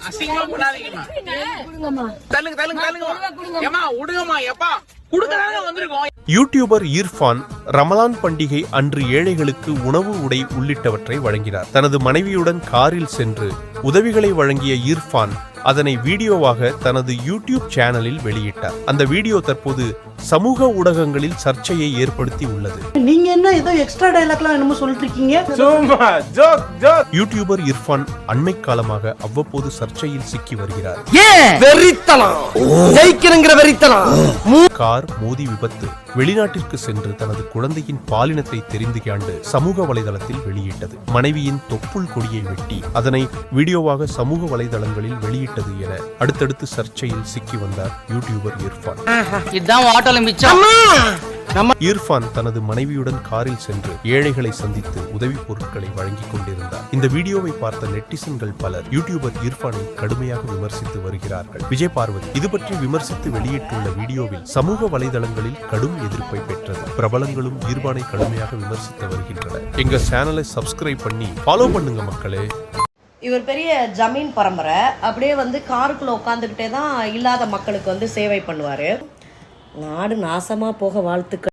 அசிங்கமா பண்ணாதீங்கம்மா. தள்ளுங்க ஏமா விடுங்கம்மா. எப்பா குடுக்கறாங்க வந்திருக்கோம். யூடியூபர் இர்ஃபான் ரமலான் பண்டிகை அன்று ஏழைகளுக்கு உணவு, உடை உள்ளிட்டவற்றை வழங்கினார். தனது மனைவியுடன் காரில் சென்று உதவிகளை வழங்கிய இர்ஃபான் அதனை வீடியோவாக தனது யூடியூப் சேனலில் வெளியிட்டார். அந்த வீடியோ தற்போது சமூக ஊடகங்களில் சர்ச்சையை ஏற்படுத்தி உள்ளது. நீங்க என்ன ஏதோ எக்ஸ்ட்ரா டயலாக்லாம் என்னமோ சொல்லிட்டு இருக்கீங்க? யூடியூபர் இர்ஃபான் அண்மை காலமாக அவ்வப்போது சர்ச்சையில் சிக்கி வருகிறார். கார் மோதி விபத்து, வெளிநாட்டிற்கு சென்று தனது குழந்தையின் பாலினத்தை தெரிந்து காண்டு சமூக வலைதளத்தில் வெளியிட்டது. மனைவியின் தொப்புள் கொடியை வெட்டி அதனை வீடியோவாக சமூக வலைதளங்களில் வெளியிட்டது என அடுத்தடுத்து சர்ச்சையில் சிக்கி வந்தார் யூடியூபர் இர்ஃபான். இர்ஃபான் தனது மனைவியுடன் காரில் சென்று ஏழைகளை சந்தித்து உதவி பொருட்களை வழங்கிக் கொண்டிருந்தார். இந்த வீடியோவை பார்த்த நெட்டிசன்கள் பலர் யூடியூபர் இர்ஃபானை கடுமையாக விமர்சித்து வருகிறார்கள். விஜய் பார்வதி இது பற்றி விமர்சித்து வெளியிட்டுள்ள வீடியோவில் சமூக வலைதளங்களில் கடும் எதிர்ப்பை பெற்றது. பிரபலங்களும் இர்ஃபானை கடுமையாக விமர்சித்து வருகின்றனர். எங்க சேனலை சப்ஸ்கிரைப் பண்ணி ஃபாலோ பண்ணுங்க மக்களே. இவர் பெரிய ஜமீன் பரம்பரை. அப்படியே காருக்குள்ள உட்காந்துக்கிட்டே தான் இல்லாத மக்களுக்கு சேவை பண்ணுவாரு. நாடு நாசமா போக வாழ்த்துக்கள்.